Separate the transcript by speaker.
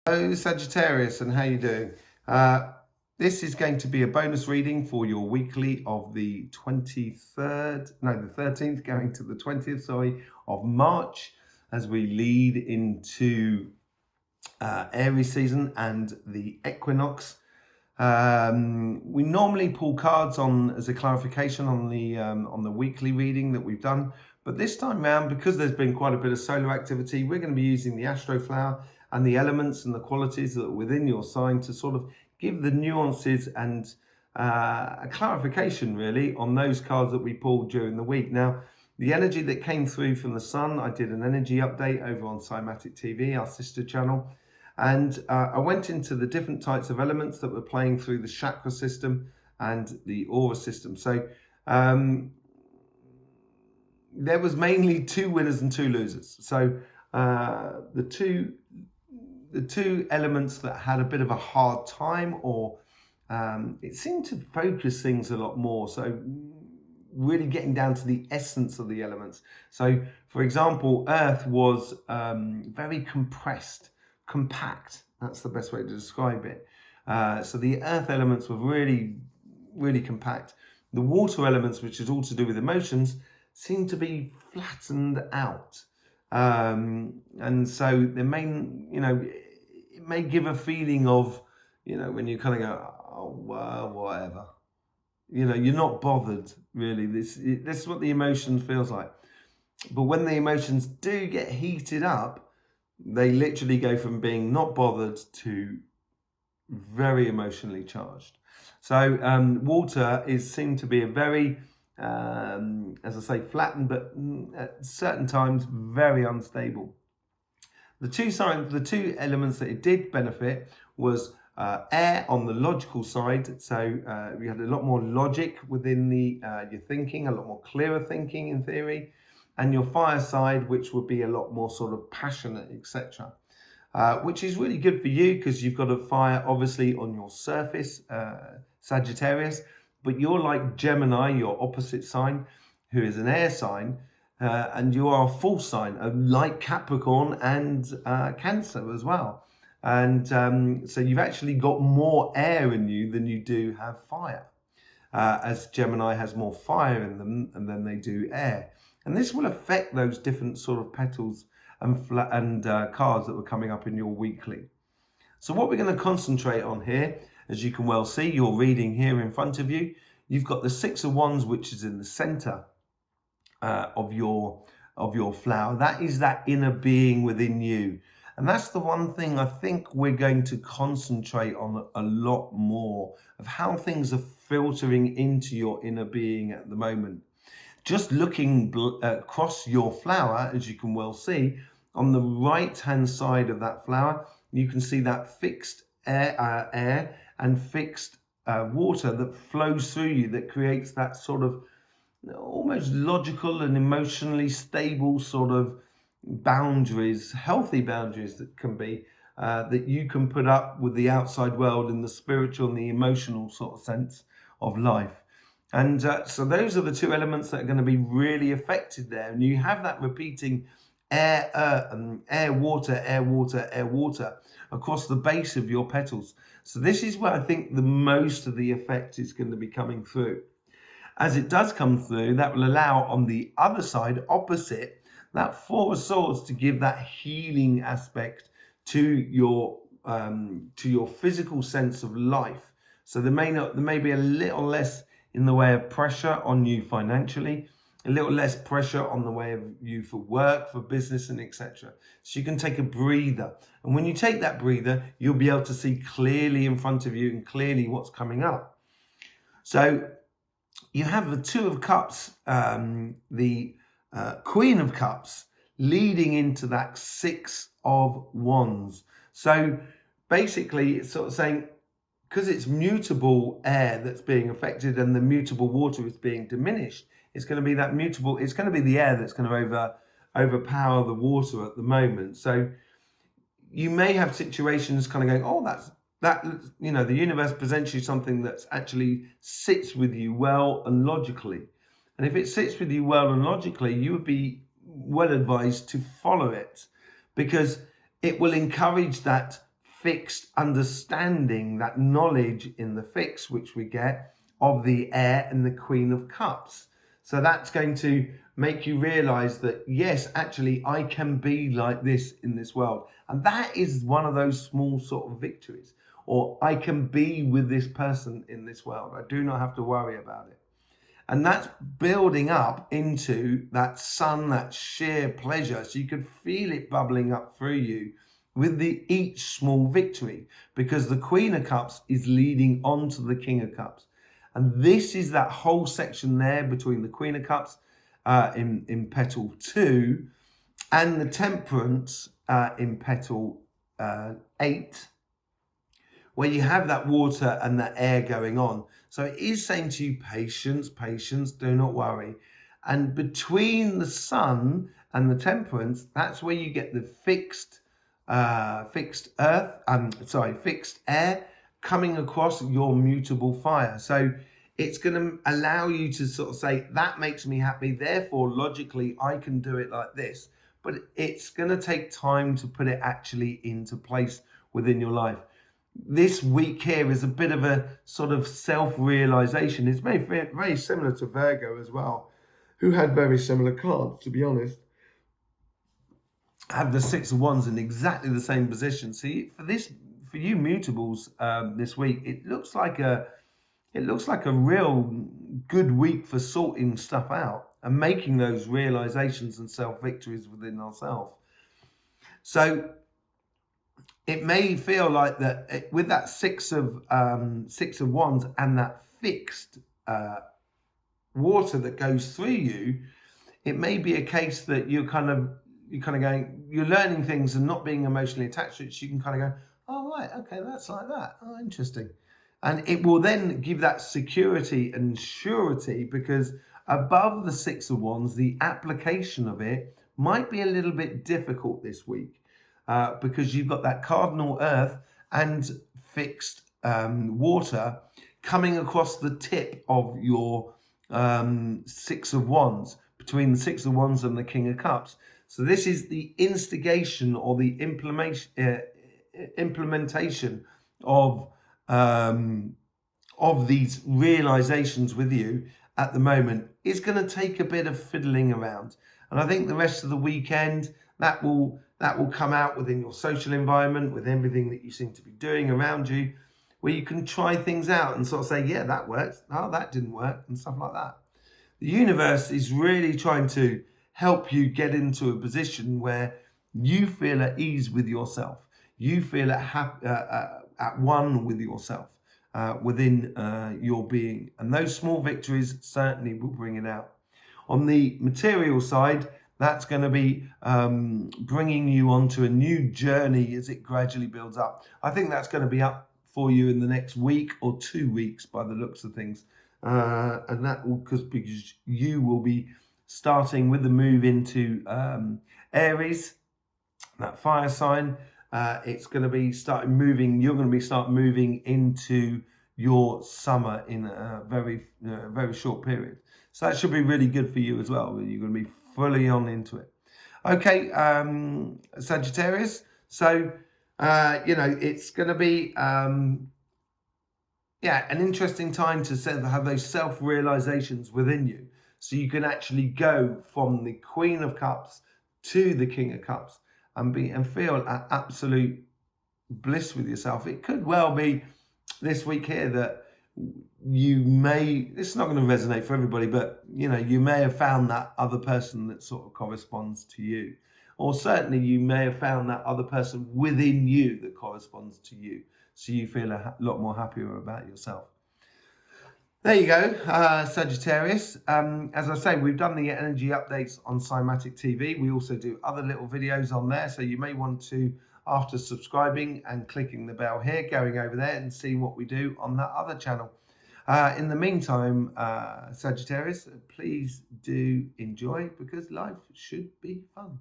Speaker 1: Hello Sagittarius, and how you doing? This is going to be a bonus reading for your weekly of the 13th going to the 20th, of March, as we lead into Aries season and the equinox. We normally pull cards on as a clarification on the weekly reading that we've done, but this time around, because there's been quite a bit of solar activity, we're going to be using the Astroflower and the elements and the qualities that are within your sign to sort of give the nuances and a clarification really on those cards that we pulled during the week. Now, the energy that came through from the sun, I did an energy update over on Cymatic TV, our sister channel, and I went into the different types of elements that were playing through the chakra system and the aura system. So there was mainly two winners and two losers. So the two elements that had a bit of a hard time, or it seemed to focus things a lot more. So really getting down to the essence of the elements. So for example, Earth was very compressed, compact. That's the best way to describe it. So the earth elements were really, really compact. The water elements, which is all to do with emotions, seem to be flattened out. And so the main, it may give a feeling of, when you kind of go, oh, well, whatever. You're not bothered, really. This is what the emotion feels like. But when the emotions do get heated up, they literally go from being not bothered to very emotionally charged. So water seemed to be a very, as I say, flattened, but at certain times very unstable. The two elements that it did benefit was air on the logical side. So we had a lot more logic within your thinking, a lot more clearer thinking in theory. And your fire side, which would be a lot more sort of passionate, etc. Which is really good for you because you've got a fire obviously on your surface, Sagittarius, but you're like Gemini, your opposite sign, who is an air sign, and you are a full sign, like Capricorn and Cancer as well. And so you've actually got more air in you than you do have fire, as Gemini has more fire in them and then they do air. And this will affect those different sort of petals and cards that were coming up in your weekly. So what we're going to concentrate on here, as you can well see, you're reading here in front of you, you've got the Six of Wands, which is in the center of your flower. That is that inner being within you. And that's the one thing I think we're going to concentrate on a lot more, of how things are filtering into your inner being at the moment. Just looking across your flower, as you can well see, on the right-hand side of that flower, you can see that fixed air and fixed water that flows through you, that creates that sort of almost logical and emotionally stable sort of boundaries, healthy boundaries that can be, that you can put up with the outside world in the spiritual and the emotional sort of sense of life. And so those are the two elements that are going to be really affected there. And you have that repeating air, water, air, water, air, water across the base of your petals. So this is where I think the most of the effect is going to be coming through. As it does come through, that will allow on the other side, opposite, that Four of Swords to give that healing aspect to your physical sense of life. So there may be a little less in the way of pressure on you financially, a little less pressure on the way of you for work, for business, and etc. So you can take a breather. And when you take that breather, you'll be able to see clearly in front of you and clearly what's coming up. So you have the Two of Cups, the Queen of Cups, leading into that Six of Wands. So basically, it's sort of saying, because it's mutable air that's being affected and the mutable water is being diminished, it's going to be that mutable, it's going to be the air that's going to overpower the water at the moment. So you may have situations kind of going, oh, the universe presents you something that actually sits with you well and logically. And if it sits with you well and logically, you would be well advised to follow it, because it will encourage that fixed understanding, that knowledge in the fix, which we get of the air and the Queen of Cups. So that's going to make you realize that, yes, actually, I can be like this in this world. And that is one of those small sort of victories. Or I can be with this person in this world. I do not have to worry about it. And that's building up into that sun, that sheer pleasure. So you can feel it bubbling up through you with each small victory, because the Queen of Cups is leading on to the King of Cups. And this is that whole section there between the Queen of Cups in petal 2 and the Temperance in petal 8, where you have that water and that air going on. So it is saying to you, patience, patience, do not worry. And between the Sun and the Temperance, that's where you get the fixed air coming across your mutable fire. So it's going to allow you to sort of say, that makes me happy, therefore logically I can do it like this. But it's going to take time to put it actually into place within your life. This week here is a bit of a sort of self-realization. It's very, very similar to Virgo as well, who had very similar cards, to be honest. Have the Six of Wands in exactly the same position. See, for you mutables this week, it looks like a real good week for sorting stuff out and making those realizations and self-victories within ourselves. So it may feel like that with that Six of Wands and that fixed water that goes through you, it may be a case that you're kind of going, you're learning things and not being emotionally attached to it. So you can kind of go, oh, right, okay, that's like that. Oh, interesting. And it will then give that security and surety, because above the Six of Wands, the application of it might be a little bit difficult this week because you've got that cardinal earth and fixed water coming across the tip of your Six of Wands, between the Six of Wands and the King of Cups. So this is the instigation or the implementation of these realizations with you at the moment. Is going to take a bit of fiddling around, and I think the rest of the weekend that will come out within your social environment, with everything that you seem to be doing around you, where you can try things out and sort of say, yeah, that works, oh, that didn't work, and stuff like that. The universe is really trying to help you get into a position where you feel at ease with yourself, you feel at one with yourself within your being, and those small victories certainly will bring it out. On the material side, that's going to be bringing you onto a new journey as it gradually builds up. I think that's going to be up for you in the next week or 2 weeks by the looks of things, and that will because you will be starting with the move into Aries, that fire sign. It's going to be you're going to start moving into your summer in a very short period. So that should be really good for you as well. You're going to be fully on into it. Okay, Sagittarius. So, it's going to be, an interesting time to have those self-realizations within you. So you can actually go from the Queen of Cups to the King of Cups and feel at absolute bliss with yourself. It could well be this week here that it's not going to resonate for everybody, but you may have found that other person that sort of corresponds to you, or certainly you may have found that other person within you that corresponds to you, so you feel a lot more happier about yourself. There you go, Sagittarius. As I say, we've done the energy updates on Cymatic TV. We also do other little videos on there, so you may want to, after subscribing and clicking the bell here, going over there and seeing what we do on that other channel. In the meantime, Sagittarius, please do enjoy, because life should be fun.